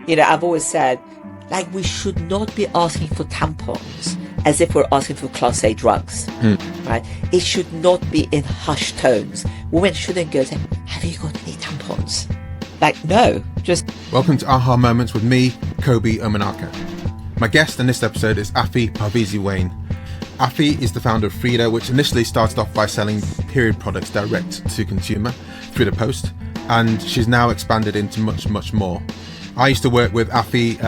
I've always said, like, we should not be asking for tampons as if we're asking for Class A drugs, right? It should not be in hushed tones. Women shouldn't go to, have you got any tampons? Like, no, just... Welcome to Aha Moments with me, Kobi Omenaka. My guest in this episode is Affi Parvizi Wayne. Affi is the founder of Freda, which initially started off by selling period products direct to consumer through the post, and she's now expanded into much, much more. I used to work with Affi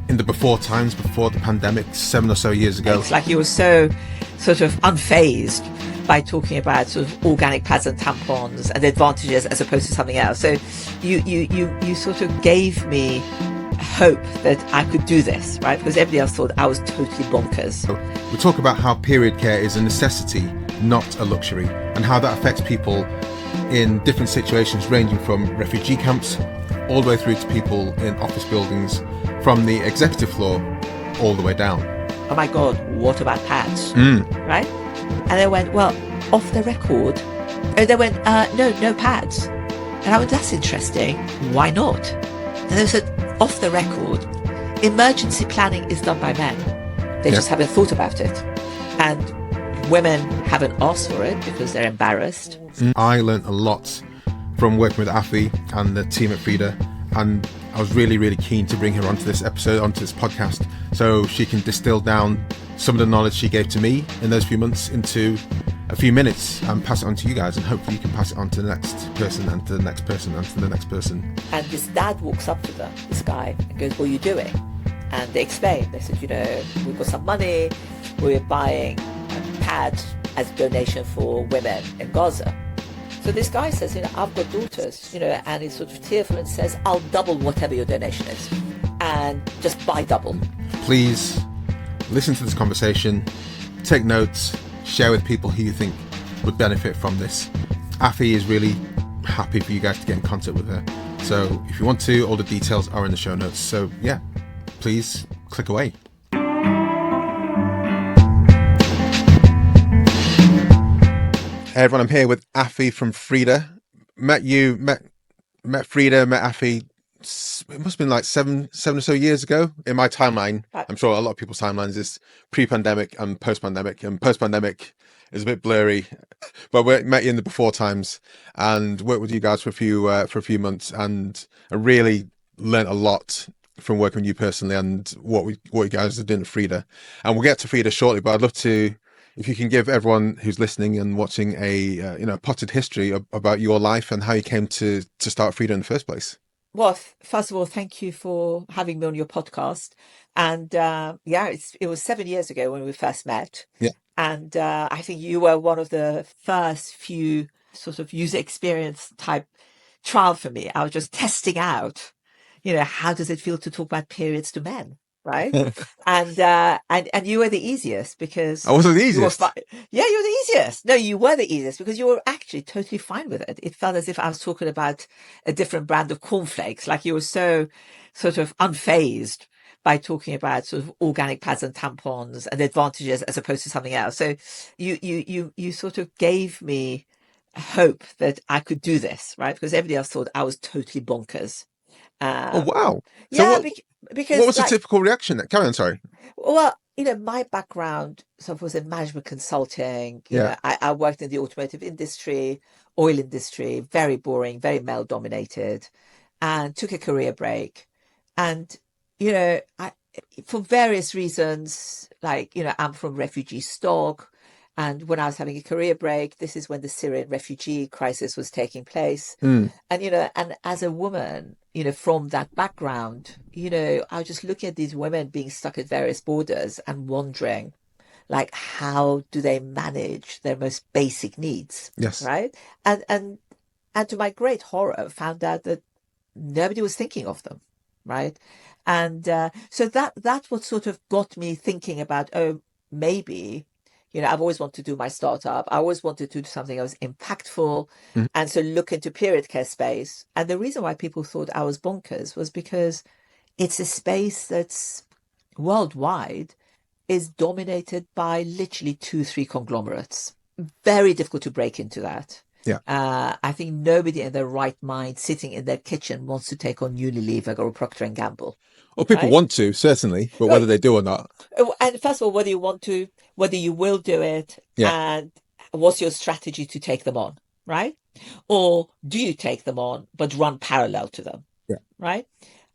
in the before times, before the pandemic, 7 or so years ago. It's like you were so sort of unfazed by talking about sort of organic pads and tampons and the advantages as opposed to something else. So you sort of gave me hope that I could do this, right? Because everybody else thought I was totally bonkers. We talk about how period care is a necessity, not a luxury, and how that affects people in different situations, ranging from refugee camps all the way through to people in office buildings, from the executive floor all the way down. Oh my God, what about pads? Right? And they went, well, off the record. And they went, no pads. And I went, that's interesting. Why not? And they said, off the record, emergency planning is done by men. They just haven't thought about it. And women haven't asked for it because they're embarrassed. I learned a lot from working with Affi and the team at Freda, and I was really, really keen to bring her onto this episode, onto this podcast, so she can distill down some of the knowledge she gave to me in those few months into a few minutes and pass it on to you guys, and hopefully you can pass it on to the next person and to the next person and to the next person. And this dad walks up to them, this guy, and goes, what are you doing? And they explain. They said, we've got some money, we're buying pads as a donation for women in Gaza. So this guy says, I've got daughters, and he's sort of tearful and says, I'll double whatever your donation is, and just buy double. Please listen to this conversation, take notes, share with people who you think would benefit from this. Affi is really happy for you guys to get in contact with her. So if you want to, all the details are in the show notes. So yeah, please click away. Hey everyone, I'm here with Affi from Freda. Met Freda, met Affi, it must have been like seven or so years ago in my timeline. I'm sure a lot of people's timelines is pre-pandemic and post-pandemic, and post-pandemic is a bit blurry, but we met you in the before times and worked with you guys for a few months, and I really learned a lot from working with you personally and what you guys are doing at Freda. And we'll get to Freda shortly, but I'd love to, if you can give everyone who's listening and watching a potted history about your life and how you came to start Freda in the first place. Well, first of all, thank you for having me on your podcast. And it was 7 years ago when we first met. Yeah. And I think you were one of the first few sort of user experience type trial for me. I was just testing out, how does it feel to talk about periods to men? Right. And you were the easiest because I wasn't the easiest. You were the easiest. No, you were the easiest because you were actually totally fine with it. It felt as if I was talking about a different brand of cornflakes. Like you were so sort of unfazed by talking about sort of organic pads and tampons and the advantages as opposed to something else. So you sort of gave me hope that I could do this, right? Because everybody else thought I was totally bonkers. Oh wow! So because what was the typical reaction? Carry on, sorry. Well, my background sort of was in management consulting. I worked in the automotive industry, oil industry, very boring, very male dominated, and took a career break. And for various reasons, I'm from refugee stock. And when I was having a career break, this is when the Syrian refugee crisis was taking place. And, and as a woman, from that background, I was just looking at these women being stuck at various borders and wondering, how do they manage their most basic needs? Yes. Right. And to my great horror, found out that nobody was thinking of them. Right. And so that's what sort of got me thinking about, maybe, I've always wanted to do my startup. I always wanted to do something that was impactful and so look into period care space. And the reason why people thought I was bonkers was because it's a space that's worldwide is dominated by literally 2-3 conglomerates. Very difficult to break into that. Yeah. I think nobody in their right mind sitting in their kitchen wants to take on Unilever or Procter and Gamble. Well, people want to, certainly, but whether they do or not. And first of all, whether you want to, whether you will do it, and what's your strategy to take them on, right? Or do you take them on but run parallel to them, right?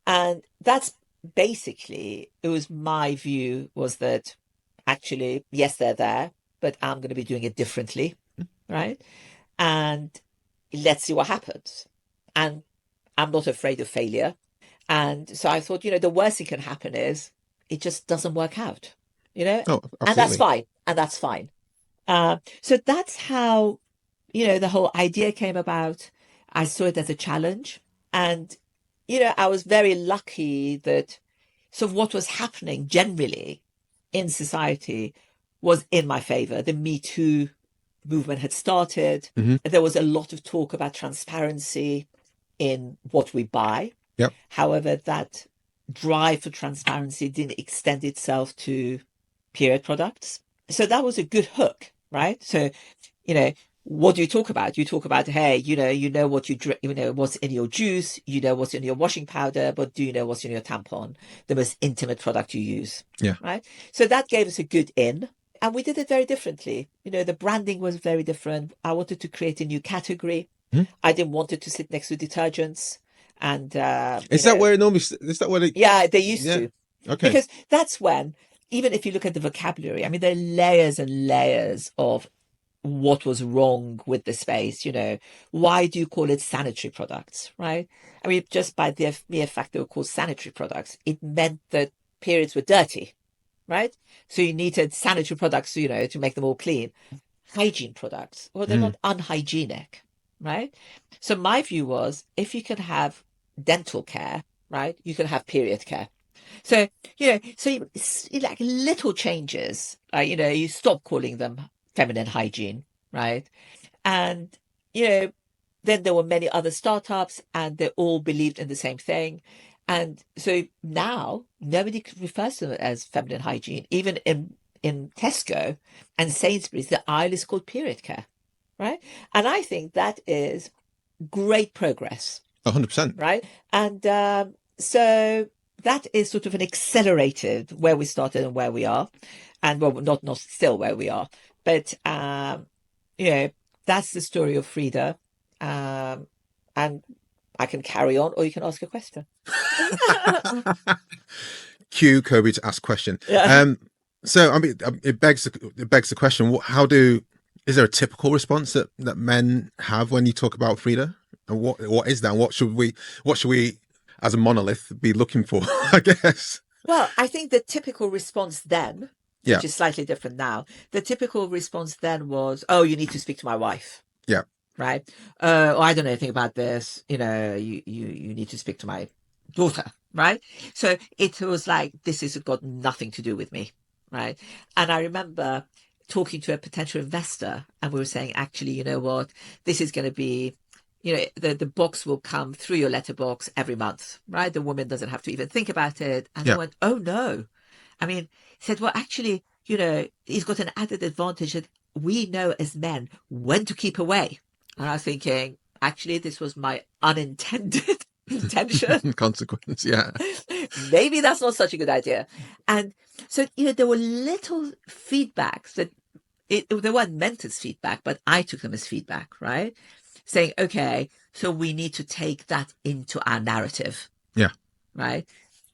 And that's basically, it was my view was that actually, yes, they're there, but I'm going to be doing it differently, right? And let's see what happens. And I'm not afraid of failure. And so I thought, the worst that can happen is it just doesn't work out, Oh, and that's fine. And that's fine. So that's how, the whole idea came about. I saw it as a challenge. And, I was very lucky that sort of what was happening generally in society was in my favor. The Me Too movement had started. There was a lot of talk about transparency in what we buy. However, that drive for transparency didn't extend itself to period products. So that was a good hook, right? So, what do you talk about? You talk about, hey, you know what you drink, what's in your juice, what's in your washing powder, but do you know what's in your tampon, the most intimate product you use? Right. So that gave us a good in. And we did it very differently. The branding was very different. I wanted to create a new category. I didn't want it to sit next to detergents. And is that where it normally? Is that where it? Yeah, they used to. Okay. Because that's when, even if you look at the vocabulary, I mean, there are layers and layers of what was wrong with the space. Why do you call it sanitary products, right? I mean, just by the mere fact they were called sanitary products, it meant that periods were dirty, right? So you needed sanitary products, to make them all clean. Hygiene products, well, they're not unhygienic, right? So my view was, if you can have dental care, right, you can have period care. So, like little changes, you stop calling them feminine hygiene, right? And, then there were many other startups and they all believed in the same thing. And so now nobody refers to it as feminine hygiene. Even in Tesco and Sainsbury's, the aisle is called period care, right? And I think that is great progress. 100%. Right? And so that is sort of an accelerated where we started and where we are. And well, not still where we are. But, that's the story of Freda. And I can carry on, or you can ask a question. Cue Kobi to ask a question. So I mean, it begs the question: is there a typical response that men have when you talk about Freda? And what is that? And what should we as a monolith be looking for? I guess. Well, I think the typical response then, which is slightly different now, the typical response then was, "Oh, you need to speak to my wife." Yeah. Right. Oh, I don't know anything about this. You need to speak to my daughter. Right. So it was like, this has got nothing to do with me. Right. And I remember talking to a potential investor and we were saying, actually, you know what, this is going to be, the box will come through your letterbox every month. Right. The woman doesn't have to even think about it. And I went, oh, no. I mean, he said, well, actually, he's got an added advantage that we know as men when to keep away. And I was thinking, actually, this was my unintended intention. Consequence, yeah. Maybe that's not such a good idea. And so, there were little feedbacks that they weren't meant as feedback, but I took them as feedback, right? Saying, okay, so we need to take that into our narrative. Yeah. Right?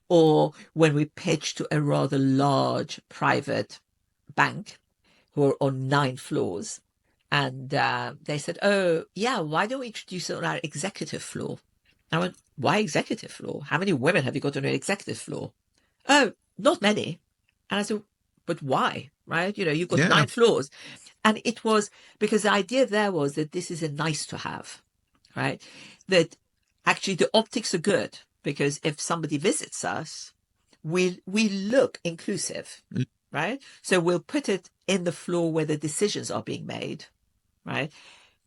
Or when we pitch to a rather large private bank who are on 9 floors, and they said, oh, yeah, why don't we introduce it on our executive floor? I went, why executive floor? How many women have you got on your executive floor? Oh, not many. And I said, but why? Right? You've got 9 floors. And it was because the idea there was that this is a nice to have, right? That actually the optics are good because if somebody visits us, we look inclusive, right? So we'll put it in the floor where the decisions are being made. Right.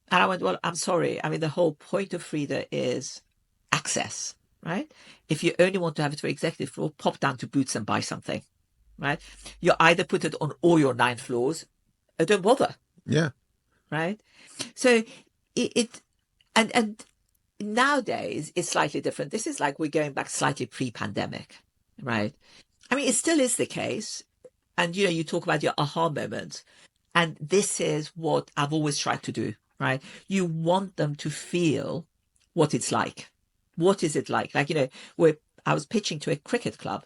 And I went, well, I'm sorry. I mean, the whole point of Freda is access, right? If you only want to have it for executive floor, pop down to Boots and buy something, right? You either put it on all your 9 floors or don't bother. Yeah. Right. So and nowadays it's slightly different. This is like we're going back slightly pre-pandemic, right? I mean, it still is the case. And, you talk about your aha moment. And this is what I've always tried to do, right? You want them to feel what it's like. What is it like? Like, I was pitching to a cricket club,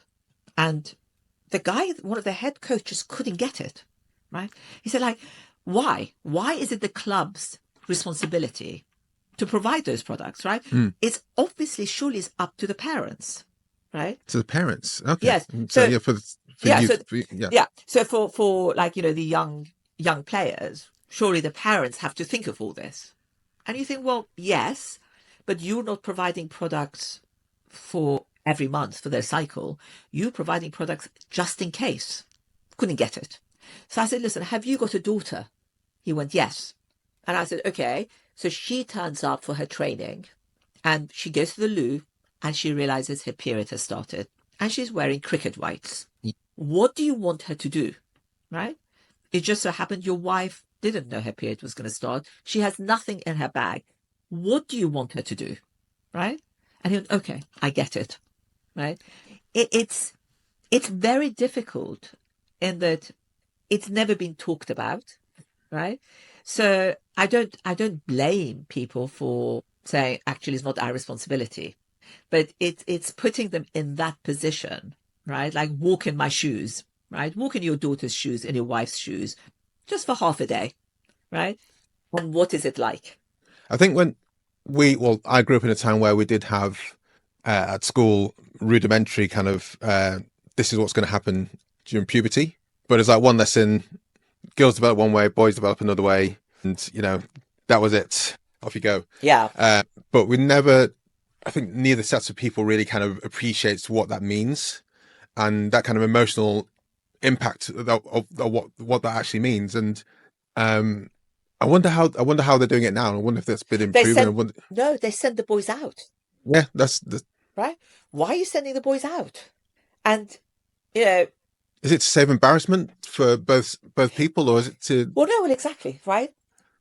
and the guy, one of the head coaches, couldn't get it, right? He said, like, why? Why is it the club's responsibility to provide those products, right? It's obviously, surely it's up to the parents, right? To the parents. Okay. Yes. So yeah, for you, yeah. So for like, the young players, surely the parents have to think of all this. And you think, well, yes, but you're not providing products for every month for their cycle. You're providing products just in case. Couldn't get it. So I said, listen, have you got a daughter? He went, yes. And I said, okay. So she turns up for her training, and she goes to the loo, and she realizes her period has started, and she's wearing cricket whites. What do you want her to do? Right? It just so happened your wife didn't know her period was going to start. She has nothing in her bag. What do you want her to do? Right? And he went, okay, I get it. Right? It's very difficult in that it's never been talked about. Right? So I don't blame people for saying, actually, it's not our responsibility. But it's putting them in that position, right? Like walk in my shoes, right? Walk in your daughter's shoes, in your wife's shoes, just for half a day, right? And what is it like? I think I grew up in a town where we did have at school rudimentary kind of this is what's going to happen during puberty, but it's like one lesson: girls develop one way, boys develop another way, and that was it. Off you go. Yeah. But we never. I think neither sets of people really kind of appreciates what that means and that kind of emotional impact of what that actually means. And I wonder how they're doing it now. I wonder if that's been improving. No, they send the boys out. Yeah, that's right. Why are you sending the boys out? And is it to save embarrassment for both people, or is it to? Well, no, exactly, right.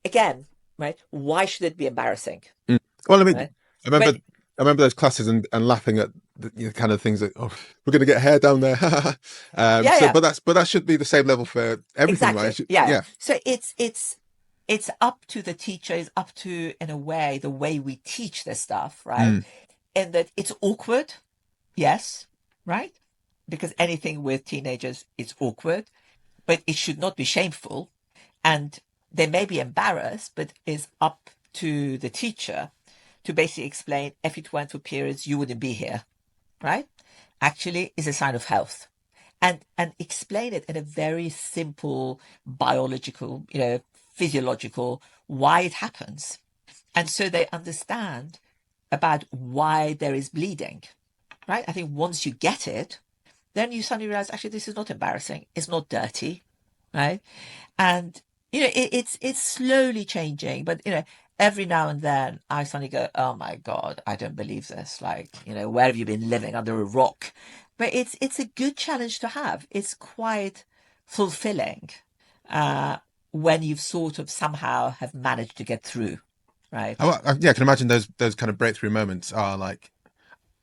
Again, right. Why should it be embarrassing? Well, I mean, right? I remember those classes and laughing at the kind of things that we're going to get hair down there. But that should be the same level for everything, exactly. right? Yeah. So it's up to the teacher. It's up to, in a way, the way we teach this stuff, right? And that it's awkward, yes, right? Because anything with teenagers is awkward, but it should not be shameful, and they may be embarrassed, but it's up to the teacher to basically explain, if it weren't for periods, you wouldn't be here, right? Actually, it's a sign of health. And explain it in a very simple, biological, physiological, why it happens. And so they understand about why there is bleeding, right? I think once you get it, then you suddenly realize, actually, this is not embarrassing. It's not dirty, right? And, it's slowly changing, but, every now and then I suddenly go, oh my God, I don't believe this. Like, where have you been living, under a rock? But it's a good challenge to have. It's quite fulfilling when you've sort of somehow have managed to get through, right? Yeah, I can imagine those kind of breakthrough moments are like,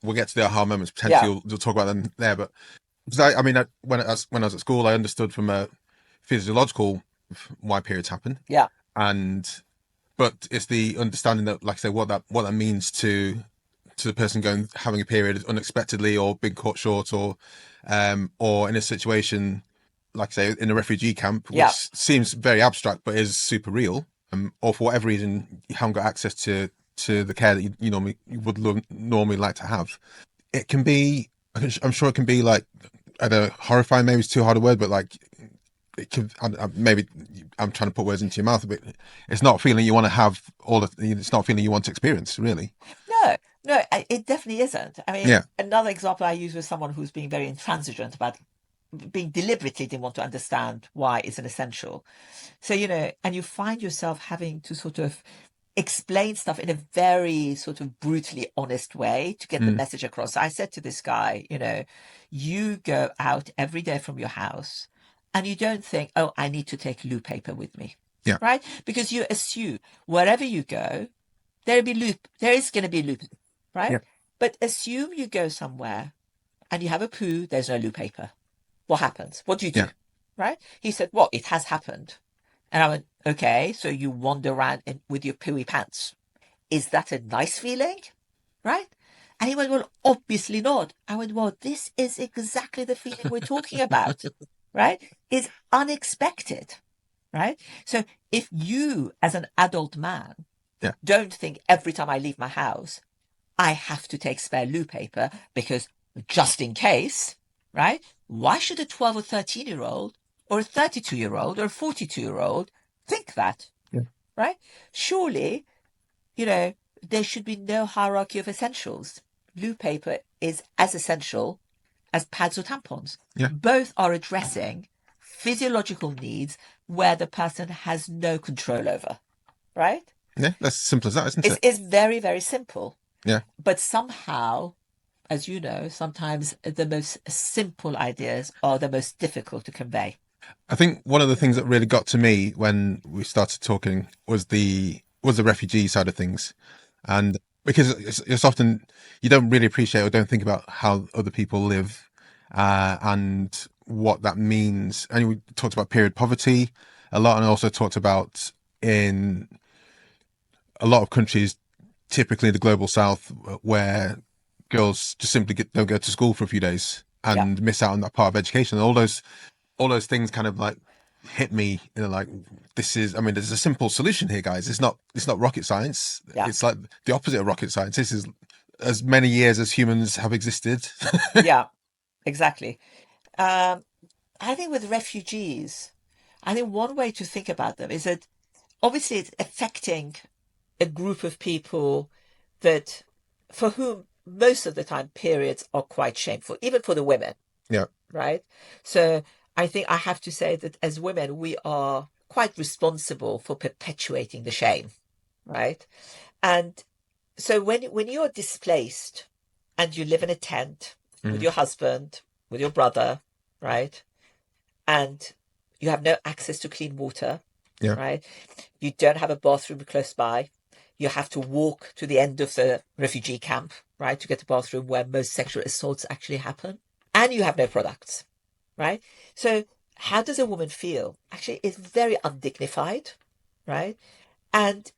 we'll get to the aha moments, potentially you'll talk about them there. But because when I was at school, I understood from a physiological why periods happen. Yeah. But it's the understanding that, like I say, what that means to the person having a period unexpectedly, or being caught short, or in a situation, like I say, in a refugee camp, which seems very abstract but is super real, or for whatever reason you haven't got access to the care that you normally like to have. It can be, I'm sure it can be like, I don't know, horrifying, maybe it's too hard a word, but like, it could, maybe I'm trying to put words into your mouth, but it's not a feeling you want to have it's not a feeling you want to experience, really. No, it definitely isn't. I mean, another example I use was someone who's being very intransigent about being deliberately didn't want to understand why it's an essential. So, and you find yourself having to sort of explain stuff in a very sort of brutally honest way to get the message across. So I said to this guy, you go out every day from your house and you don't think, oh, I need to take loo paper with me. Yeah. Right? Because you assume wherever you go, there is going to be loop, right? Yeah. But assume you go somewhere and you have a poo, there's no loo paper. What happens? What do you do? Yeah. Right? He said, well, it has happened. And I went, okay, so you wander around with your pooey pants. Is that a nice feeling? Right? And he went, well, obviously not. I went, well, this is exactly the feeling we're talking about, right? It's unexpected, right? So if you, as an adult man, don't think every time I leave my house, I have to take spare loo paper because just in case, right? Why should a 12 or 13-year-old or a 32-year-old or a 42-year-old think that, right? Surely, there should be no hierarchy of essentials. Loo paper is as essential as pads or tampons. Yeah. Both are addressing physiological needs where the person has no control over, right? Yeah, that's as simple as that, isn't it? It's very, very simple. Yeah. But somehow, as you know, sometimes the most simple ideas are the most difficult to convey. I think one of the things that really got to me when we started talking was the refugee side of things. And because it's often you don't really appreciate or don't think about how other people live and what that means. And we talked about period poverty a lot, and also talked about in a lot of countries, typically the global south, where girls just simply don't go to school for a few days and miss out on that part of education. And all those things kind of like hit me, like there's a simple solution here, guys. It's not rocket science. It's like the opposite of rocket science. This is as many years as humans have existed. Yeah, exactly. I think with refugees, I think one way to think about them is that obviously it's affecting a group of people that for whom most of the time periods are quite shameful, even for the women. Yeah. Right. So I think I have to say that as women, we are quite responsible for perpetuating the shame. Right. And so when you're displaced and you live in a tent with your husband, with your brother, right, and you have no access to clean water, right, you don't have a bathroom close by, you have to walk to the end of the refugee camp, right, to get a bathroom where most sexual assaults actually happen, and you have no products, right? So how does a woman feel? Actually, it's very undignified, right? And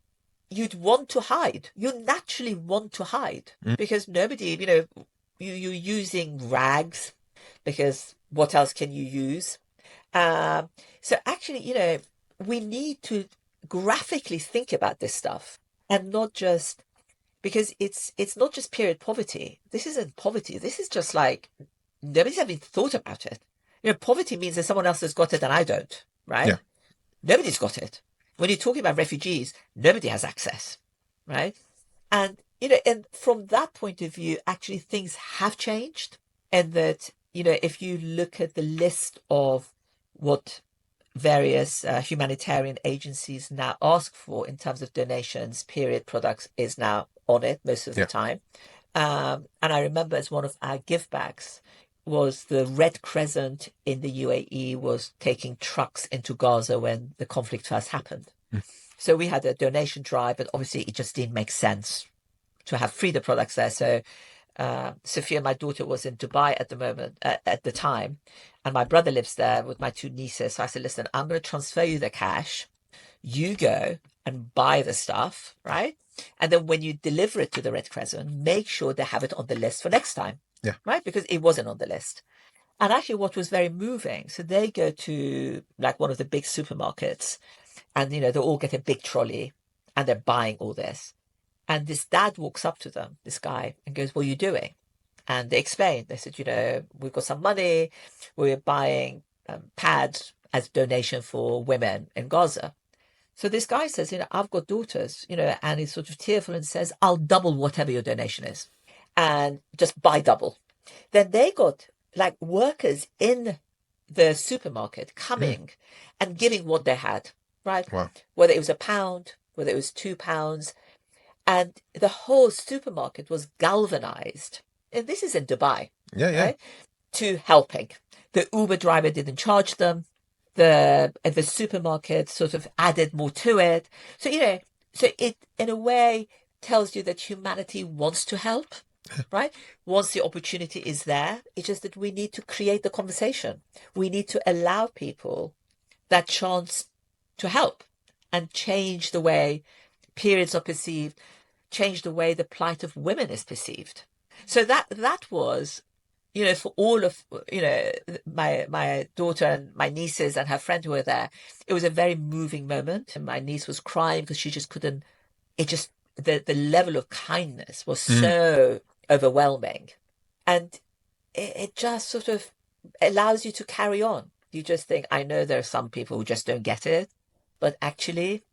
you'd want to hide. You naturally want to hide because nobody, you're using rags because what else can you use? So actually, we need to graphically think about this stuff and not just because it's not just period poverty. This isn't poverty. This is just like nobody's even thought about it. Poverty means that someone else has got it and I don't, right? Yeah. Nobody's got it. When you're talking about refugees, nobody has access, right? And and from that point of view, actually things have changed, and that if you look at the list of what various humanitarian agencies now ask for in terms of donations, period products is now on it most of the time. And I remember as one of our give backs was the Red Crescent in the UAE was taking trucks into Gaza when the conflict first happened. So we had a donation drive, but obviously it just didn't make sense to have Freda products there. So Sophia, my daughter, was in Dubai at the time, and my brother lives there with my two nieces. So I said, listen, I'm going to transfer you the cash. You go and buy the stuff, right? And then when you deliver it to the Red Crescent, make sure they have it on the list for next time. Yeah. Right? Because it wasn't on the list. And actually what was very moving, so they go to like one of the big supermarkets and, they all get a big trolley and they're buying all this. And this dad walks up to them, this guy, and goes, what are you doing? And they explain. They said, we've got some money. We're buying pads as donation for women in Gaza. So this guy says, I've got daughters, and he's sort of tearful and says, I'll double whatever your donation is and just buy double. Then they got like workers in the supermarket coming and giving what they had, right? Wow. Whether it was £1, whether it was £2, and the whole supermarket was galvanized. And this is in Dubai, Yeah, yeah. right? To helping. The Uber driver didn't charge them. the supermarket sort of added more to it. So, so it in a way tells you that humanity wants to help, right? Once the opportunity is there, it's just that we need to create the conversation. We need to allow people that chance to help and change the way periods are perceived, change the way the plight of women is perceived. So that was, for all of, my daughter and my nieces and her friend who were there, it was a very moving moment. And my niece was crying because she just couldn't, the level of kindness was so overwhelming. And it just sort of allows you to carry on. You just think, I know there are some people who just don't get it, but actually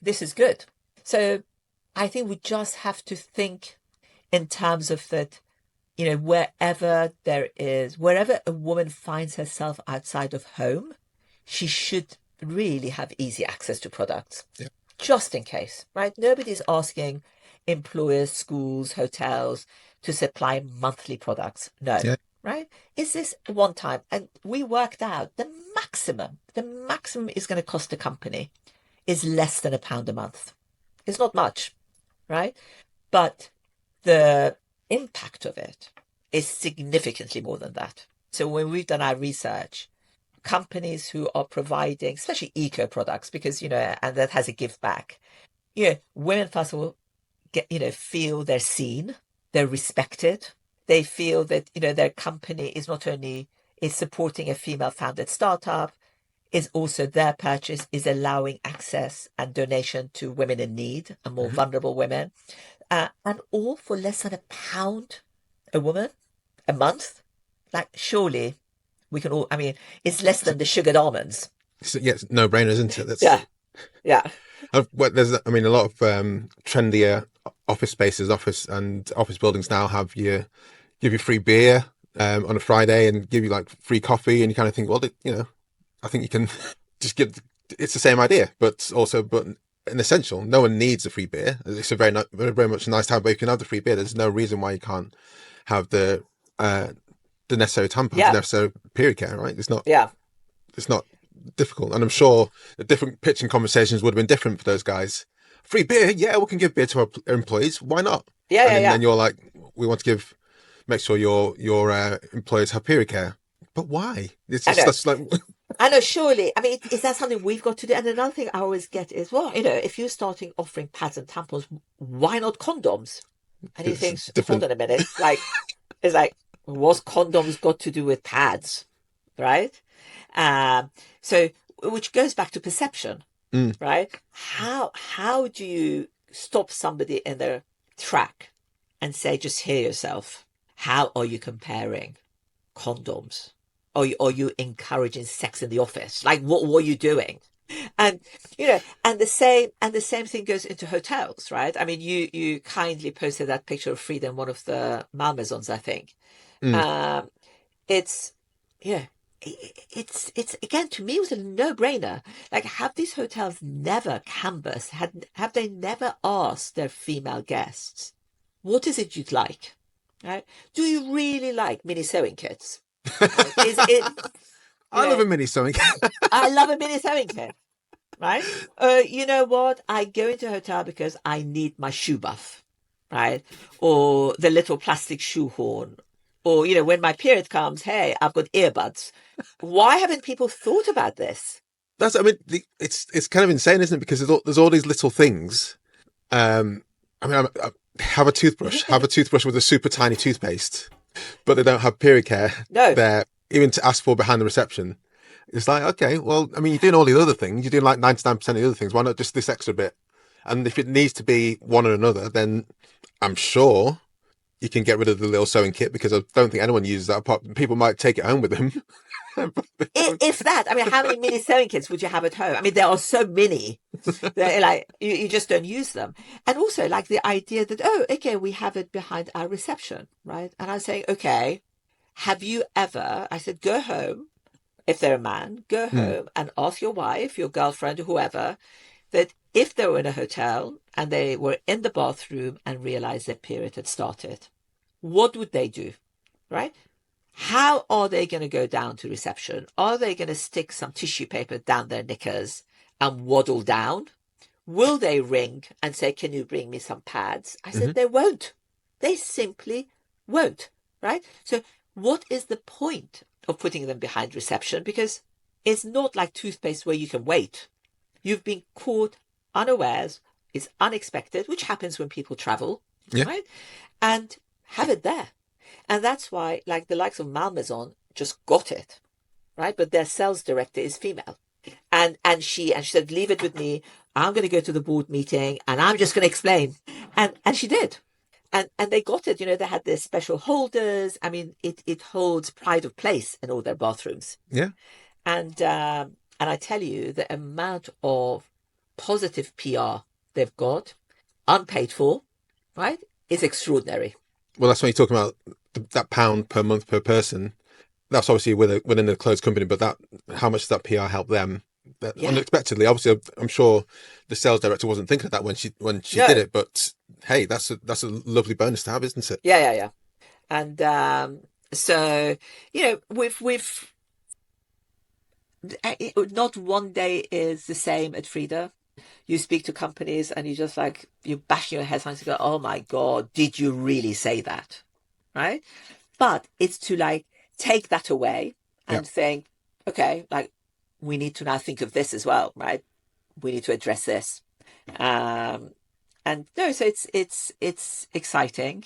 this is good. So I think we just have to think in terms of that, wherever a woman finds herself outside of home, she should really have easy access to products. Yeah. Just in case, right? Nobody's asking employers, schools, hotels to supply monthly products. No. Yeah. Right? Is this one time? And we worked out the maximum is going to cost the company is less than £1 a month. It's not much, right? But the impact of it is significantly more than that. So when we've done our research, companies who are providing, especially eco products, because, and that has a give back, women first of all feel they're seen, they're respected. They feel that, their company is not only is supporting a female founded startup, is also their purchase is allowing access and donation to women in need and more vulnerable women. And all for less than £1 a woman a month. Like, surely we can all, it's less than the sugared almonds. So, yeah, it's no brainers, isn't it? That's, yeah. There's, a lot of trendier office spaces, office buildings now give you free beer on a Friday and give you like free coffee, and you kind of think, well, I think you can just it's the same idea, but an essential. No one needs a free beer. It's a very much nice to have, but you can have the free beer. There's no reason why you can't have the necessary tampons, the necessary period care, right? It's not. Yeah. It's not difficult, and I'm sure the different pitching conversations would have been different for those guys. Free beer, yeah, we can give beer to our employees. Why not? Yeah, and then you're like, we want to make sure your employees have period care, but why? It's just that's like. I know, surely. Is that something we've got to do? And another thing I always get is, well, if you're starting offering pads and tampons, why not condoms? And he thinks, hold on a minute, it's like, what's condoms got to do with pads, right? So, which goes back to perception, right? How do you stop somebody in their track and say, just hear yourself? How are you comparing condoms? Are you encouraging sex in the office? Like, what were you doing? And and the same thing goes into hotels, right? You kindly posted that picture of Freda in one of the Malmaisons, I think. It's again, to me, it was a no-brainer. Like, have these hotels never canvassed? Have they never asked their female guests, what is it you'd like? Right? Do you really like mini sewing kits? I love a mini sewing kit. I love a mini sewing kit, right? You know what? I go into a hotel because I need my shoe buff, right? Or the little plastic shoe horn. Or, when my period comes, hey, I've got earbuds. Why haven't people thought about this? It's kind of insane, isn't it? Because there's all these little things. Have a toothbrush. Have a toothbrush with a super tiny toothpaste, but they don't have period care. No. There, even to ask for behind the reception. It's like, okay, well, you're doing all the other things. You're doing like 99% of the other things. Why not just this extra bit? And if it needs to be one or another, then I'm sure you can get rid of the little sewing kit, because I don't think anyone uses that. People might take it home with them. If that, how many mini sewing kits would you have at home? There are so many. They're like, you just don't use them. And also, like, the idea that, we have it behind our reception, right? And I'm saying, okay, have you ever, I said, go home, if they're a man, go home and ask your wife, your girlfriend, whoever, that if they were in a hotel and they were in the bathroom and realized their period had started, what would they do, right? How are they going to go down to reception? Are they going to stick some tissue paper down their knickers and waddle down? Will they ring and say, can you bring me some pads? I said, they won't. They simply won't, right? So what is the point of putting them behind reception? Because it's not like toothpaste where you can wait. You've been caught unawares. It's unexpected, which happens when people travel, right? And have it there. And that's why, like the likes of Malmaison just got it, right? But their sales director is female. And she said, leave it with me. I'm going to go to the board meeting and I'm just going to explain. And she did. And they got it. You know, they had their special holders. I mean, it holds pride of place in all their bathrooms. Yeah. And I tell you, the amount of positive PR they've got, unpaid for, right, is extraordinary. Well, that's when you're talking about that pound per month per person. That's obviously within a closed company, but that how much does that PR help them? Unexpectedly, obviously, I'm sure the sales director wasn't thinking of that when she did it. But hey, that's a lovely bonus to have, isn't it? Yeah. And so you know, we've not one day is the same at Freda. You speak to companies and you just like you're bashing your head and you go, oh my God, did you really say that? Right? But it's to like take that away and think, okay, like we need to now think of this as well, right? We need to address this. And no, so it's exciting.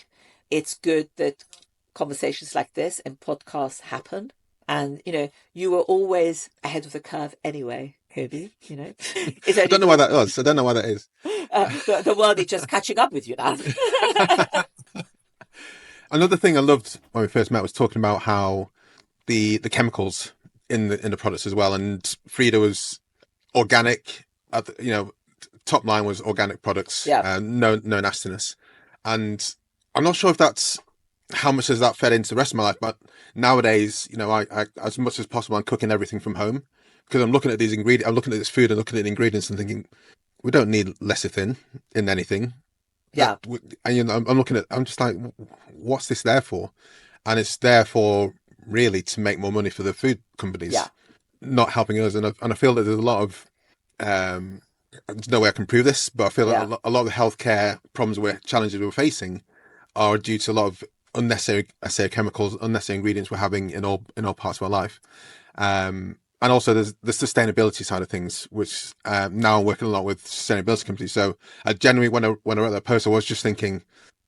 It's good that conversations like this and podcasts happen. And, you know, you were always ahead of the curve anyway, Kobi, you know. I don't know why that was. I don't know why that is. The world is just catching up with you now. Another thing I loved when we first met was talking about how the chemicals in the products as well. And Freda was organic. Top line was organic products. No nastiness. And I'm not sure if that's how much has that fed into the rest of my life, but nowadays, you know, I as much as possible, I'm cooking everything from home because I'm looking at these ingredients. I'm looking at this food and looking at the ingredients and thinking, we don't need lecithin in anything. And you know, I'm just like, what's this there for? And it's there for really to make more money for the food companies, not helping us. And I feel that there's a lot of, there's no way I can prove this, but I feel like a lot of the healthcare challenges we're facing are due to a lot of unnecessary, chemicals, unnecessary ingredients we're having in all parts of our life. And also there's the sustainability side of things, which now I'm working a lot with sustainability companies. So generally when I wrote that post, I was just thinking,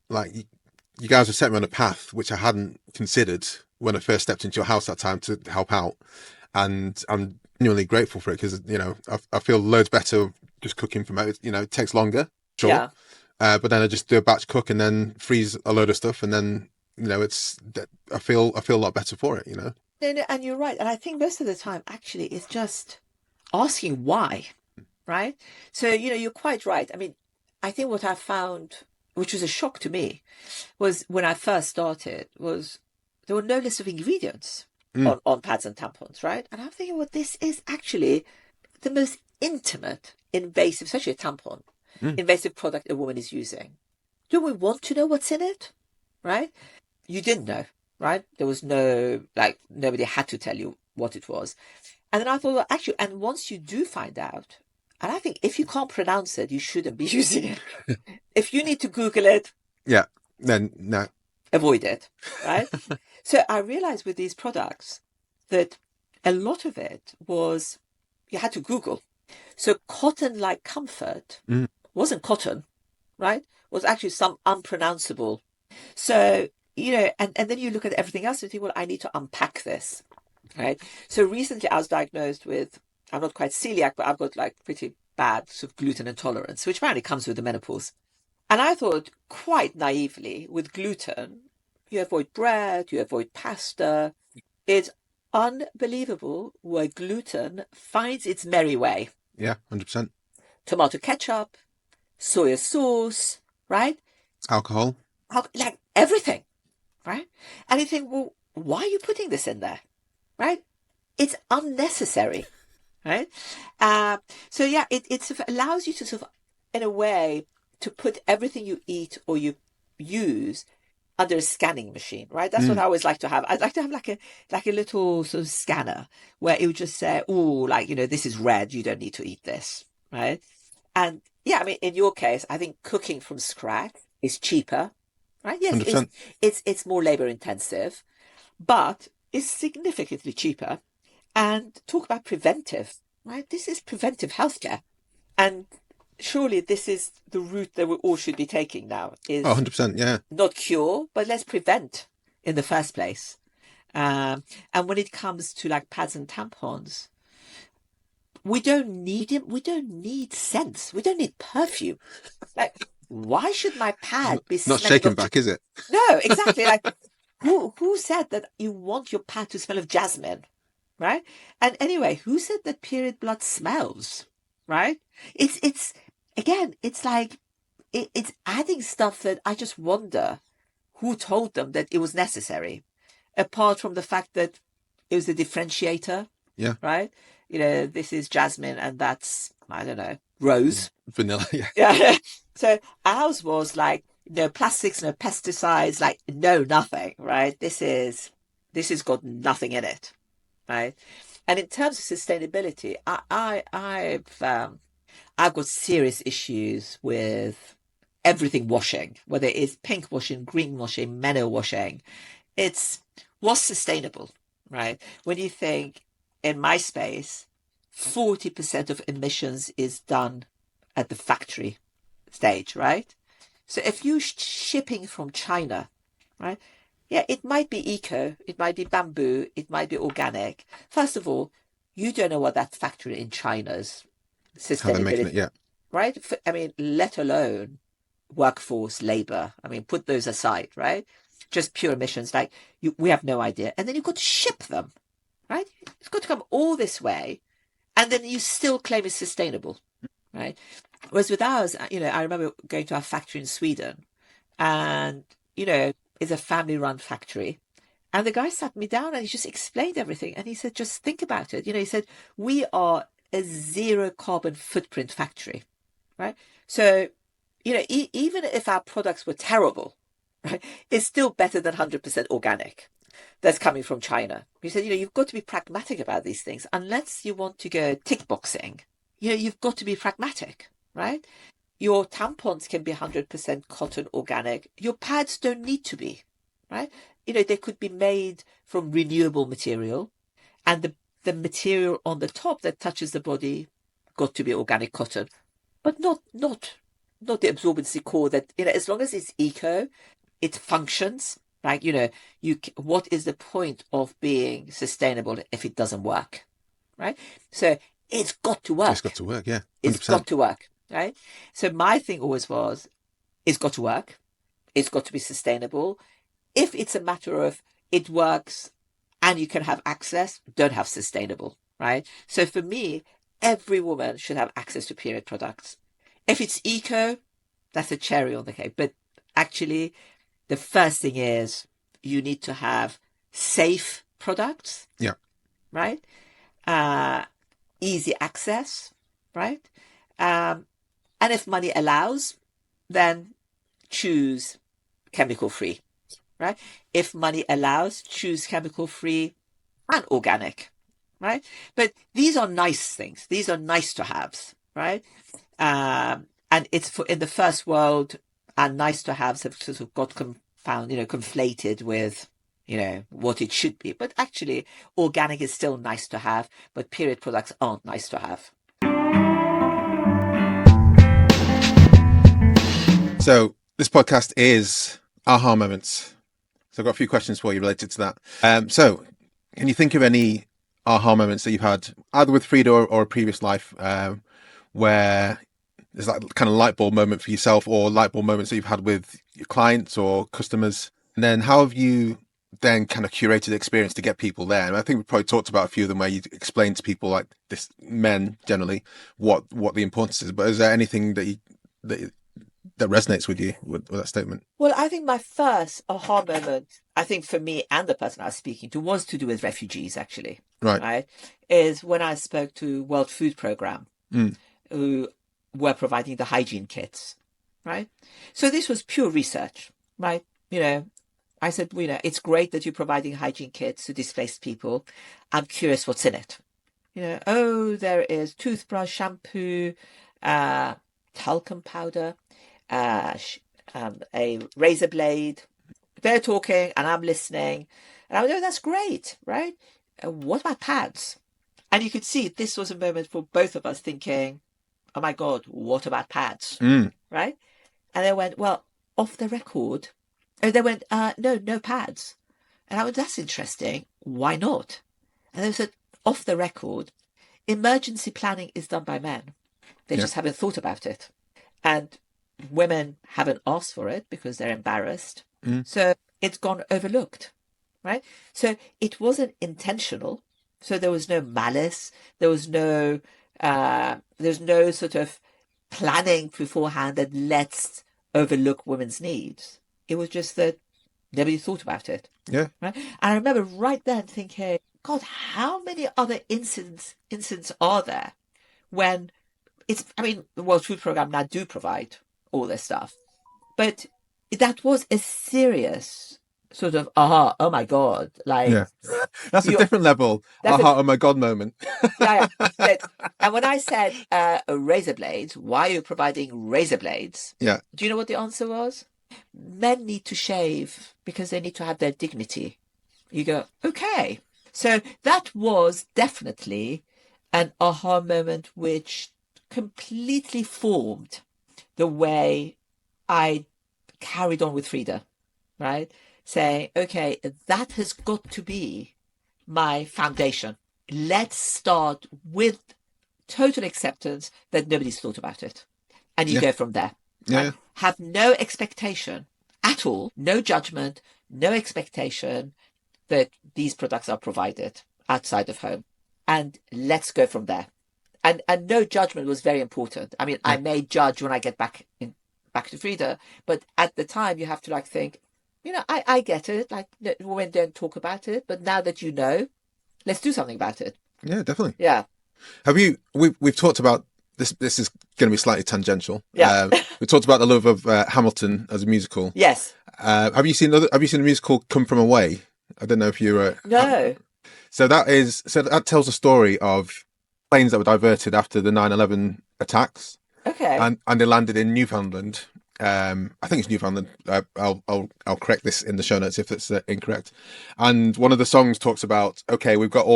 like, you guys have set me on a path which I hadn't considered when I first stepped into your house that time to help out. And I'm genuinely grateful for it because, you know, I feel loads better just cooking from it. You know, it takes longer, sure. But then I just do a batch cook and then freeze a load of stuff. And then, you know, I feel a lot better for it, you know. No, and you're right. And I think most of the time, actually, it's just asking why, right? So, you know, you're quite right. I mean, I think what I found, which was a shock to me, was when I first started, was there were no list of ingredients on pads and tampons, right? And I'm thinking, well, this is actually the most intimate, invasive, especially a tampon, invasive product a woman is using. Do we want to know what's in it, right? You didn't know. Right? There was nobody had to tell you what it was. And then I thought, well, actually, and once you do find out, and I think if you can't pronounce it, you shouldn't be using it. If you need to Google it, then no. Avoid it, right? So I realized with these products that a lot of it was, you had to Google. So cotton like comfort wasn't cotton, right? Was actually some unpronounceable. So, you know, and then you look at everything else and think, well, I need to unpack this, right? So recently I was diagnosed with, I'm not quite celiac, but I've got like pretty bad sort of gluten intolerance, which apparently comes with the menopause. And I thought quite naively, with gluten, you avoid bread, you avoid pasta. It's unbelievable where gluten finds its merry way. Yeah, 100%. Tomato ketchup, soya sauce, right? Alcohol. Like everything. Right? And you think, well, why are you putting this in there? Right? It's unnecessary. Right? So yeah, it sort of allows you to sort of, in a way, to put everything you eat or you use under a scanning machine, right? That's what I always like to have. I'd like to have like a little sort of scanner where it would just say, oh, like, this is red, you don't need to eat this, right? And yeah, I mean, in your case, I think cooking from scratch is cheaper, right? Yes, 100%. it's more labor intensive, but it's significantly cheaper. And talk about preventive, right? This is preventive healthcare. And surely this is the route that we all should be taking now, Oh, is 100%. Yeah. not cure, but let's prevent in the first place. And when it comes to like pads and tampons, we don't need it. We don't need scents. We don't need perfume. Like, why should my pad be Not smelling shaken of... back, is it? No, exactly. Like, who said that you want your pad to smell of jasmine, right? And anyway, who said that period blood smells, right? It's again, it's like it's adding stuff that I just wonder who told them that it was necessary, apart from the fact that it was a differentiator. Yeah. Right? This is jasmine and that's, I don't know, rose. Vanilla, yeah. Yeah. So ours was like, no plastics, no pesticides, like no nothing, right? This is got nothing in it, right? And in terms of sustainability, I've got serious issues with everything washing, whether it's pink washing, green washing, manure washing. What's sustainable, right? When you think in my space, 40% of emissions is done at the factory stage, right? So if you're shipping from China, right? Yeah, it might be eco, it might be bamboo, it might be organic. First of all, you don't know what that factory in China's How they're making it, sustainability, yeah. right? I mean, let alone workforce, labor. I mean, put those aside, right? Just pure emissions, like we have no idea. And then you've got to ship them, right? It's got to come all this way, and then you still claim it's sustainable, right? Whereas with ours, I remember going to our factory in Sweden, and it's a family-run factory, and the guy sat me down and he just explained everything, and he said, just think about it. He said, we are a zero carbon footprint factory, right? So, even if our products were terrible, right, it's still better than 100% organic that's coming from China. He said, you've got to be pragmatic about these things. Unless you want to go tick boxing, you've got to be pragmatic, right? Your tampons can be 100% cotton organic. Your pads don't need to be, right? They could be made from renewable material, and the material on the top that touches the body got to be organic cotton, but not the absorbency core that, as long as it's eco, it functions. Like, what is the point of being sustainable if it doesn't work, right? So it's got to work. It's got to work, yeah. 100%. It's got to work, right? So my thing always was, it's got to work. It's got to be sustainable. If it's a matter of it works and you can have access, don't have sustainable, right? So for me, every woman should have access to period products. If it's eco, that's a cherry on the cake. But actually, the first thing is you need to have safe products. Yeah. Right? Easy access. Right? And if money allows, then choose chemical free. Right? If money allows, choose chemical free and organic. Right? But these are nice things. These are nice to haves. Right? And it's in the first world, and nice to haves have sort of got conflated with, what it should be. But actually, organic is still nice to have, but period products aren't nice to have. So this podcast is aha moments. So I've got a few questions for you related to that. So can you think of any aha moments that you've had either with Freda or a previous life, where there's that kind of light bulb moment for yourself, or light bulb moments that you've had with your clients or customers? And then how have you then kind of curated the experience to get people there? And I think we probably talked about a few of them where you explain to people, like this, men generally, what the importance is. But is there anything that resonates with you with that statement? Well, I think my first aha moment, I think for me and the person I was speaking to, was to do with refugees, actually. Right? Is when I spoke to World Food Programme, who were providing the hygiene kits, right? So this was pure research, right? I said, it's great that you're providing hygiene kits to displaced people. I'm curious what's in it. There is toothbrush, shampoo, talcum powder, a razor blade. They're talking and I'm listening. And I go, that's great, right? What about pads? And you could see this was a moment for both of us thinking, oh my God, what about pads? Right? And they went, well, off the record. And they went, no pads. And I went, that's interesting. Why not? And they said, off the record, emergency planning is done by men. They just haven't thought about it. And women haven't asked for it because they're embarrassed. So it's gone overlooked, right? So it wasn't intentional. So there was no malice. There was no sort of planning beforehand that let's overlook women's needs. It was just that nobody thought about it. Yeah. Right? And I remember right then thinking, God, how many other incidents are there when the World Food Programme now do provide all this stuff. But that was a serious sort of, oh my God. Like, that's a different level. Oh my God moment. Yeah. And when I said razor blades, why are you providing razor blades? Yeah. Do you know what the answer was? Men need to shave because they need to have their dignity. You go, okay. So that was definitely an aha moment which completely formed the way I carried on with Freda, right? Saying, okay, that has got to be my foundation. Let's start with total acceptance that nobody's thought about it. And you go from there. Yeah. Right? Have no expectation at all, no judgment, no expectation that these products are provided outside of home. And let's go from there. And no judgment was very important. I mean, I may judge when I get back to Freda, but at the time you have to think, I get it. Women don't talk about it, but now that you know, let's do something about it. Yeah, definitely. Yeah. Have you? We've talked about this. This is going to be slightly tangential. Yeah. We talked about the love of Hamilton as a musical. Yes. Have you seen the musical Come From Away? I don't know if you No. So that tells a story of planes that were diverted after the 9/11 attacks. Okay. And they landed in Newfoundland. I think it's Newfoundland. I'll correct this in the show notes if it's incorrect. And one of the songs talks about, okay, we've got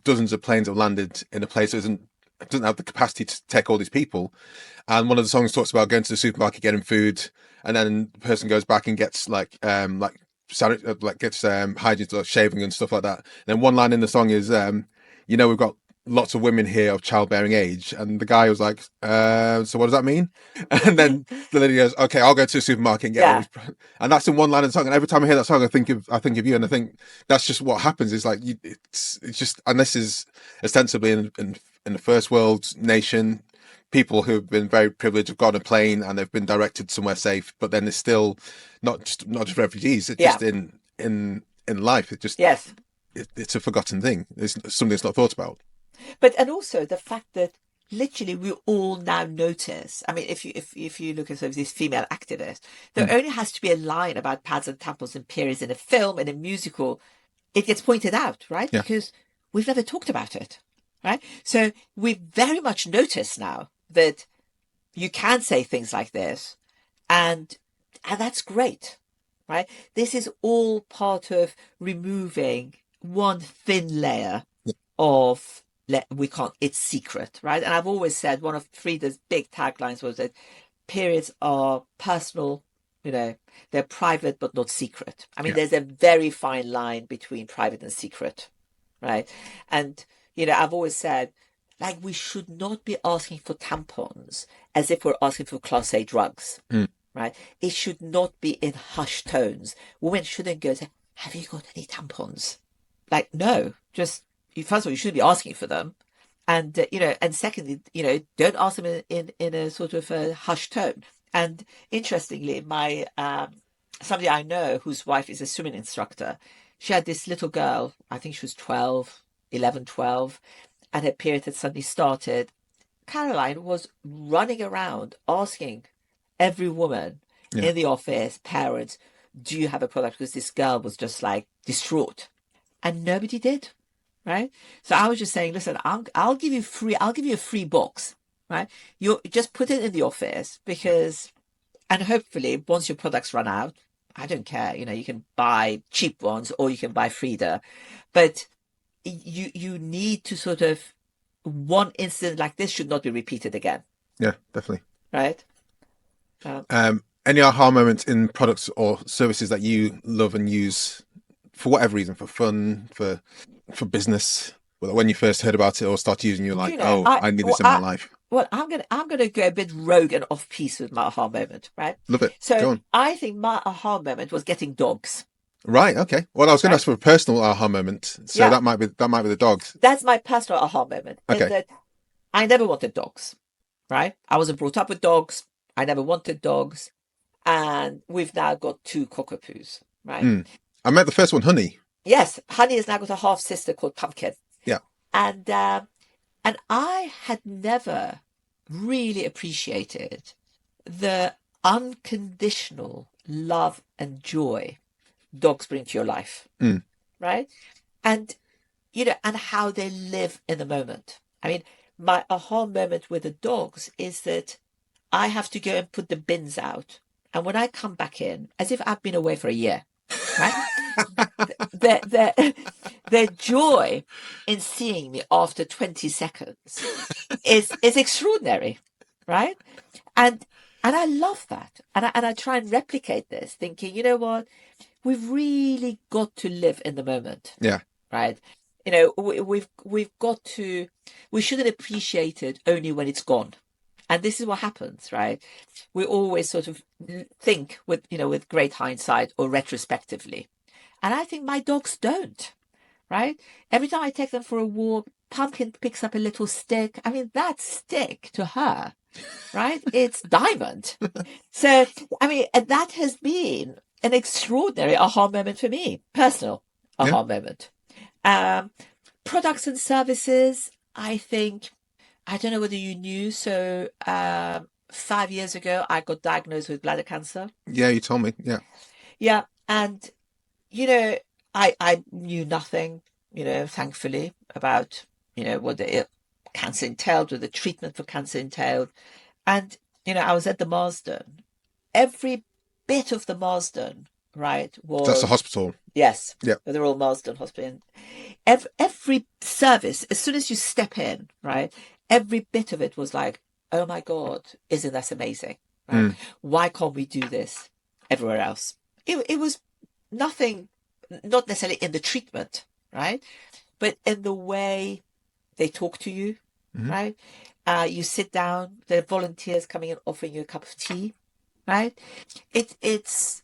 dozens of planes that have landed in a place that doesn't have the capacity to take all these people. And one of the songs talks about going to the supermarket, getting food, and then the person goes back and gets hygiene, shaving and stuff like that. And then one line in the song is, we've got lots of women here of childbearing age, and the guy was like, so what does that mean? And then the lady goes, okay, I'll go to the supermarket and get all these. And that's in one line of the song. And every time I hear that song, I think of you, and I think that's just what happens. Is it's just, and this is ostensibly in the first world nation, people who have been very privileged have got on a plane and they've been directed somewhere safe, but then it's still not just refugees. It's just in life. It just it's a forgotten thing. It's something that's not thought about. And also the fact that literally we all now notice. I mean, if you look at some of these female activists, there only has to be a line about pads and tampons and periods in a film, in a musical, it gets pointed out, right? Yeah. Because we've never talked about it, right? So we very much notice now that you can say things like this, and that's great, right? This is all part of removing one thin layer of it's secret, right? And I've always said one of Freda's big taglines was that periods are personal, they're private but not secret. I mean, there's a very fine line between private and secret, right? And I've always said, we should not be asking for tampons as if we're asking for Class A drugs, right? It should not be in hushed tones. Women shouldn't go say, have you got any tampons? No, just, first of all, you shouldn't be asking for them. And, and secondly, don't ask them in a sort of a hushed tone. And interestingly, somebody I know whose wife is a swimming instructor, she had this little girl, I think she was 11, 12, and her period had suddenly started. Caroline was running around asking every woman in the office, parents, do you have a product? Because this girl was just like distraught, and nobody did, right? So I was just saying, listen, I'll give you a free box, right? You just put it in the office, because, and hopefully once your products run out, I don't care, you can buy cheap ones or you can buy Freda, but you need to sort of, one incident like this should not be repeated again. Yeah, definitely. Right. Any aha moments in products or services that you love and use for whatever reason, for fun, for business, when you first heard about it or started using, you're like, I need this in my life? Well, I'm gonna go a bit rogue and off piece with my aha moment, right? Love it. So go on. I think my aha moment was getting dogs. Right. Okay. Well, I was going to ask for a personal aha moment, so that might be the dogs. That's my personal aha moment. Okay. Is that I never wanted dogs, right? I wasn't brought up with dogs. I never wanted dogs, and we've now got 2 cockapoos, right? I met the first one, Honey. Yes, Honey has now got a half sister called Pumpkin. Yeah. And I had never really appreciated the unconditional love and joy dogs bring to your life, right? And, and how they live in the moment. I mean, my aha moment with the dogs is that I have to go and put the bins out. And when I come back in, as if I've been away for a year, right? Their joy in seeing me after 20 seconds is extraordinary, right? And I love that. And I try and replicate this, thinking, you know what? We've really got to live in the moment. Yeah. Right. We've got to, we shouldn't appreciate it only when it's gone. And this is what happens, right? We always sort of think with great hindsight or retrospectively. And I think my dogs don't, right? Every time I take them for a walk, Pumpkin picks up a little stick. I mean, that stick to her, right? It's diamond. So, I mean, that has been an extraordinary aha moment for me, personal aha moment. Products and services, I think, I don't know whether you knew. So 5 years ago, I got diagnosed with bladder cancer. Yeah, you told me. Yeah. Yeah. And, I knew nothing, thankfully, about, what the cancer entailed, what the treatment for cancer entailed. And, I was at the Marsden. Every bit of the Marsden, right, was... That's the hospital. Yes. Yeah. The Royal Marsden Hospital. Every service, as soon as you step in, right, every bit of it was like, oh my God, isn't that amazing? Right? Why can't we do this everywhere else? It was nothing, not necessarily in the treatment, right, but in the way they talk to you, right? You sit down, there are volunteers coming and offering you a cup of tea, right? It's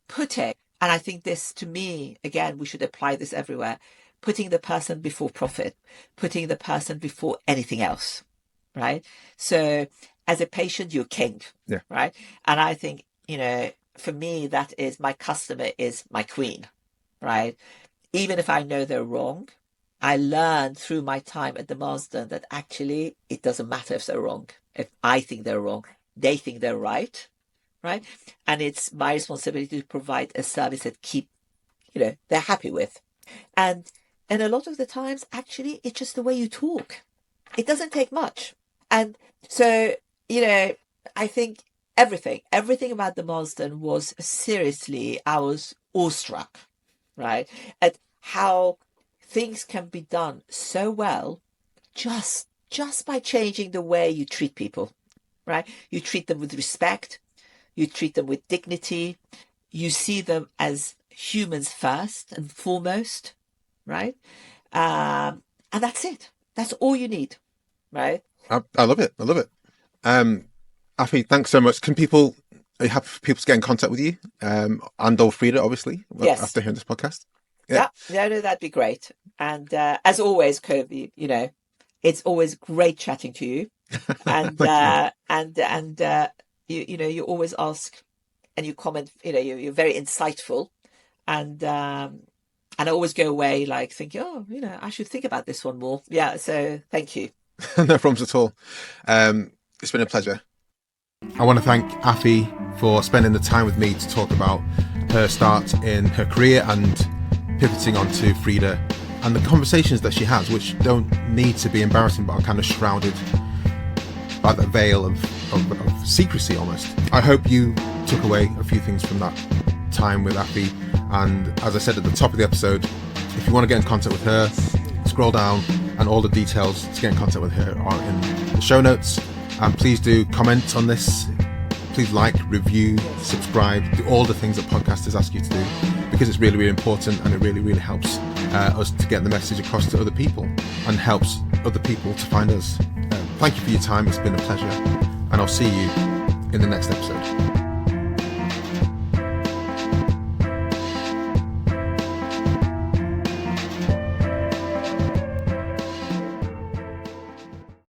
putting, and I think this, to me, again, we should apply this everywhere, putting the person before profit, putting the person before anything else, right? So as a patient, you're king, right? And I think, for me, that is, my customer is my queen, right? Even if I know they're wrong, I learned through my time at the Marsden that actually it doesn't matter if they're wrong. If I think they're wrong, they think they're right, right? And it's my responsibility to provide a service that they're happy with. And a lot of the times, actually, it's just the way you talk. It doesn't take much. And so, I think everything about the Marsden was seriously, I was awestruck, right? At how things can be done so well just by changing the way you treat people, right? You treat them with respect. You treat them with dignity. You see them as humans first and foremost, right? And that's it. That's all you need, right? I love it. I love it. Affi, thanks so much. Are you happy for people to get in contact with you? And or Freda, obviously, after hearing this podcast. Yeah, no, that'd be great. And as always, Kobi, it's always great chatting to you. And you always ask and you comment. You're very insightful, and I always go away like thinking, I should think about this one more. Yeah, so thank you. No problems at all. It's been a pleasure. I want to thank Affi for spending the time with me to talk about her start in her career and pivoting onto Freda, and the conversations that she has, which don't need to be embarrassing but are kind of shrouded by that veil of secrecy almost. I hope you took away a few things from that time with Affi, and as I said at the top of the episode, if you want to get in contact with her, scroll down and all the details to get in contact with her are in the show notes. And please do comment on this. Please like, review, subscribe, do all the things that podcasters ask you to do, because it's really, really important, and it really, really helps us to get the message across to other people and helps other people to find us. Thank you for your time. It's been a pleasure, and I'll see you in the next episode.